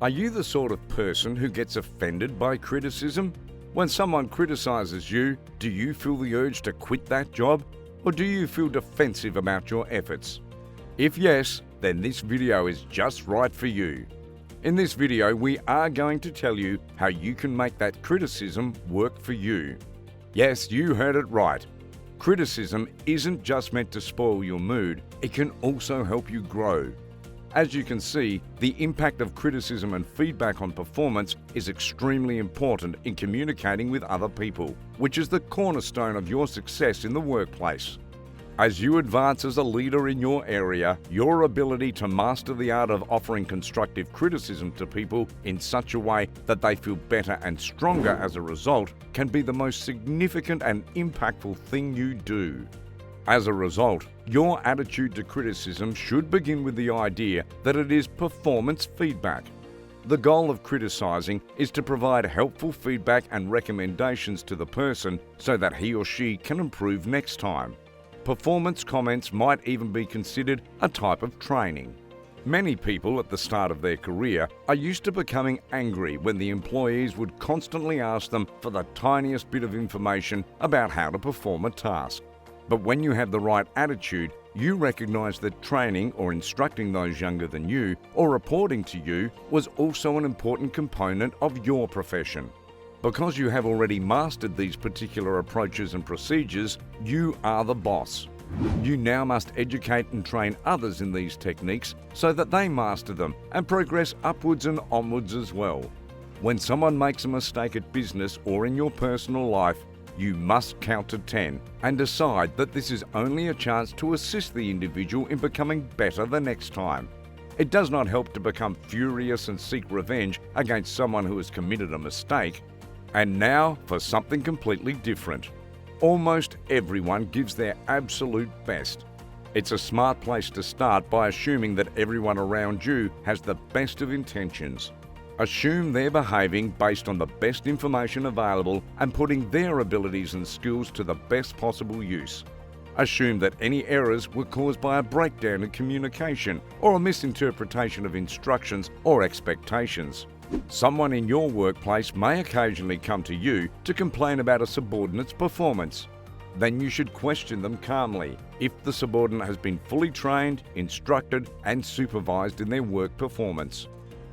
Are you the sort of person who gets offended by criticism? When someone criticizes you, do you feel the urge to quit that job? Or do you feel defensive about your efforts? If yes, then this video is just right for you. In this video, we are going to tell you how you can make that criticism work for you. Yes, you heard it right. Criticism isn't just meant to spoil your mood, it can also help you grow. As you can see, the impact of criticism and feedback on performance is extremely important in communicating with other people, which is the cornerstone of your success in the workplace. As you advance as a leader in your area, your ability to master the art of offering constructive criticism to people in such a way that they feel better and stronger as a result can be the most significant and impactful thing you do. As a result, your attitude to criticism should begin with the idea that it is performance feedback. The goal of criticizing is to provide helpful feedback and recommendations to the person so that he or she can improve next time. Performance comments might even be considered a type of training. Many people at the start of their career are used to becoming angry when the employees would constantly ask them for the tiniest bit of information about how to perform a task. But when you have the right attitude, you recognize that training or instructing those younger than you or reporting to you was also an important component of your profession. Because you have already mastered these particular approaches and procedures, you are the boss. You now must educate and train others in these techniques so that they master them and progress upwards and onwards as well. When someone makes a mistake at business or in your personal life, you must count to 10 and decide that this is only a chance to assist the individual in becoming better the next time. It does not help to become furious and seek revenge against someone who has committed a mistake. And now for something completely different. Almost everyone gives their absolute best. It's a smart place to start by assuming that everyone around you has the best of intentions. Assume they're behaving based on the best information available and putting their abilities and skills to the best possible use. Assume that any errors were caused by a breakdown in communication or a misinterpretation of instructions or expectations. Someone in your workplace may occasionally come to you to complain about a subordinate's performance. Then you should question them calmly if the subordinate has been fully trained, instructed, and supervised in their work performance.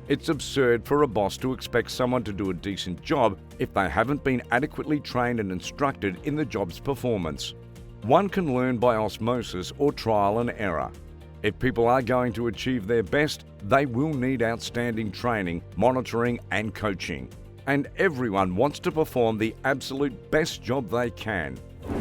It's absurd for a boss to expect someone to do a decent job if they haven't been adequately trained and instructed in the job's performance. One can learn by osmosis or trial and error. If people are going to achieve their best, they will need outstanding training, monitoring, and coaching. And everyone wants to perform the absolute best job they can.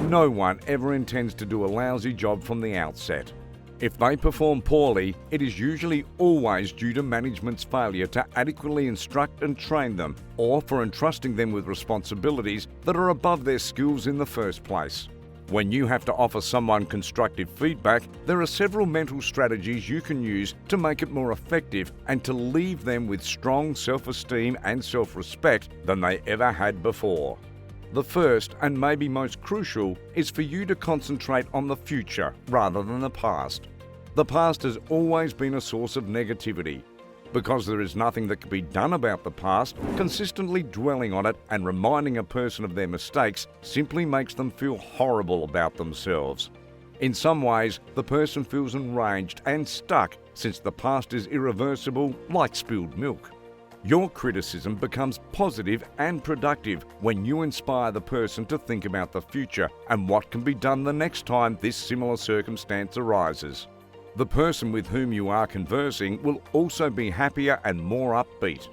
No one ever intends to do a lousy job from the outset. If they perform poorly, it is usually always due to management's failure to adequately instruct and train them, or for entrusting them with responsibilities that are above their skills in the first place. When you have to offer someone constructive feedback, there are several mental strategies you can use to make it more effective and to leave them with strong self-esteem and self-respect than they ever had before. The first, and maybe most crucial, is for you to concentrate on the future rather than the past. The past has always been a source of negativity. Because there is nothing that can be done about the past, consistently dwelling on it and reminding a person of their mistakes simply makes them feel horrible about themselves. In some ways, the person feels enraged and stuck since the past is irreversible like spilled milk. Your criticism becomes positive and productive when you inspire the person to think about the future and what can be done the next time this similar circumstance arises. The person with whom you are conversing will also be happier and more upbeat.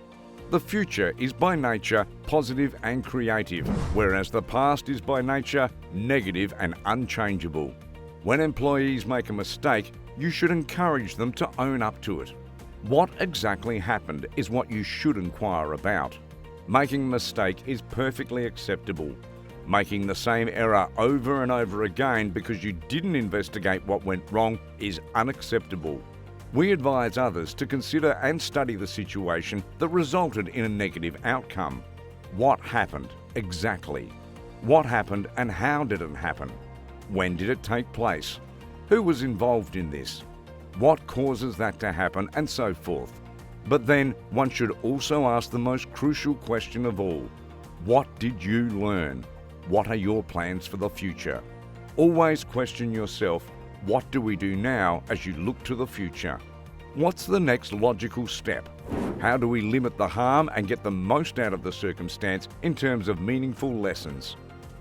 The future is by nature positive and creative, whereas the past is by nature negative and unchangeable. When employees make a mistake, you should encourage them to own up to it. What exactly happened is what you should inquire about. Making a mistake is perfectly acceptable. Making the same error over and over again because you didn't investigate what went wrong is unacceptable. We advise others to consider and study the situation that resulted in a negative outcome. What happened exactly? What happened and how did it happen? When did it take place? Who was involved in this? What causes that to happen, and so forth. But then one should also ask the most crucial question of all. What did you learn? What are your plans for the future? Always question yourself, what do we do now as you look to the future? What's the next logical step? How do we limit the harm and get the most out of the circumstance in terms of meaningful lessons?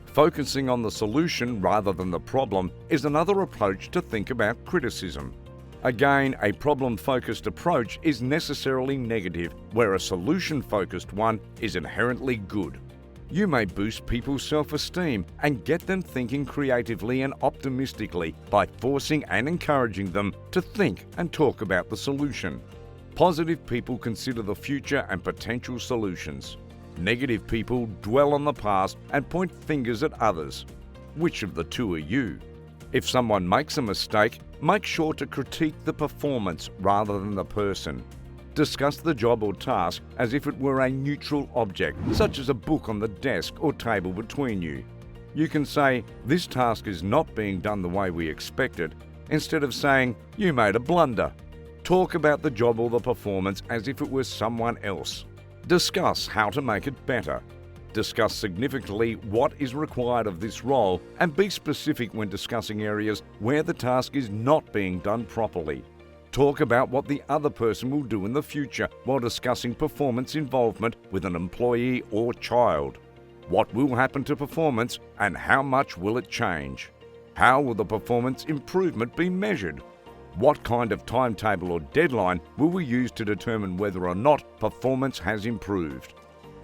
Focusing on the solution rather than the problem is another approach to think about criticism. Again, a problem-focused approach is necessarily negative, where a solution-focused one is inherently good. You may boost people's self-esteem and get them thinking creatively and optimistically by forcing and encouraging them to think and talk about the solution. Positive people consider the future and potential solutions. Negative people dwell on the past and point fingers at others. Which of the two are you? If someone makes a mistake, make sure to critique the performance rather than the person. Discuss the job or task as if it were a neutral object, such as a book on the desk or table between you. You can say, "This task is not being done the way we expected," instead of saying, "You made a blunder." Talk about the job or the performance as if it was someone else. Discuss how to make it better. Discuss significantly what is required of this role and be specific when discussing areas where the task is not being done properly. Talk about what the other person will do in the future while discussing performance involvement with an employee or child. What will happen to performance and how much will it change? How will the performance improvement be measured? What kind of timetable or deadline will we use to determine whether or not performance has improved?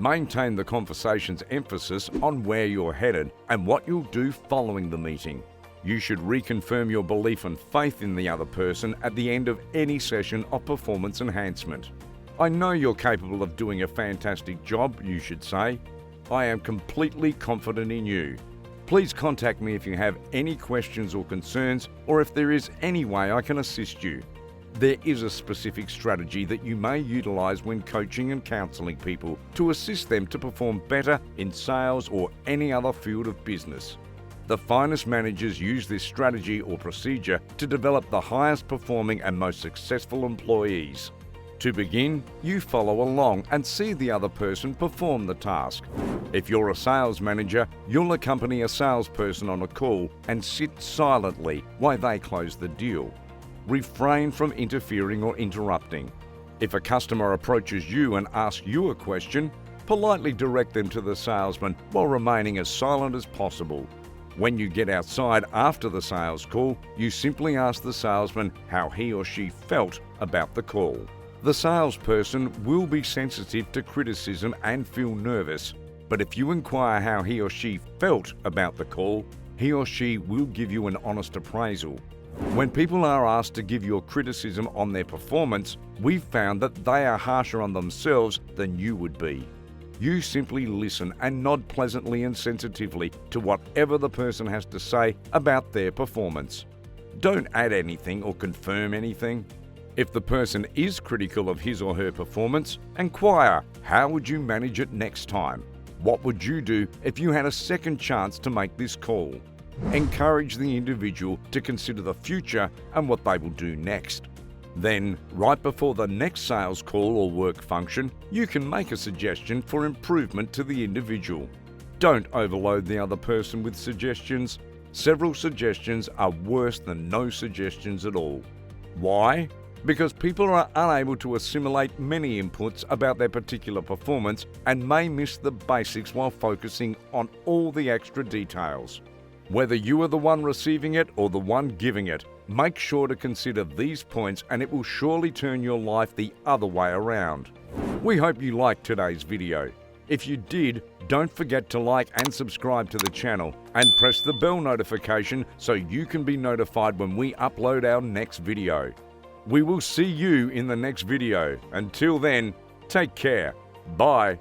Maintain the conversation's emphasis on where you're headed and what you'll do following the meeting. You should reconfirm your belief and faith in the other person at the end of any session of performance enhancement. "I know you're capable of doing a fantastic job," you should say. "I am completely confident in you. Please contact me if you have any questions or concerns, or if there is any way I can assist you." There is a specific strategy that you may utilize when coaching and counseling people to assist them to perform better in sales or any other field of business. The finest managers use this strategy or procedure to develop the highest performing and most successful employees. To begin, you follow along and see the other person perform the task. If you're a sales manager, you'll accompany a salesperson on a call and sit silently while they close the deal. Refrain from interfering or interrupting. If a customer approaches you and asks you a question, politely direct them to the salesman while remaining as silent as possible. When you get outside after the sales call, you simply ask the salesman how he or she felt about the call. The salesperson will be sensitive to criticism and feel nervous, but if you inquire how he or she felt about the call, he or she will give you an honest appraisal. When people are asked to give your criticism on their performance, we've found that they are harsher on themselves than you would be. You simply listen and nod pleasantly and sensitively to whatever the person has to say about their performance. Don't add anything or confirm anything. If the person is critical of his or her performance, inquire, how would you manage it next time? What would you do if you had a second chance to make this call? Encourage the individual to consider the future and what they will do next. Then, right before the next sales call or work function, you can make a suggestion for improvement to the individual. Don't overload the other person with suggestions. Several suggestions are worse than no suggestions at all. Why? Because people are unable to assimilate many inputs about their particular performance and may miss the basics while focusing on all the extra details. Whether you are the one receiving it or the one giving it, make sure to consider these points and it will surely turn your life the other way around. We hope you liked today's video. If you did, don't forget to like and subscribe to the channel and press the bell notification so you can be notified when we upload our next video. We will see you in the next video. Until then, take care. Bye.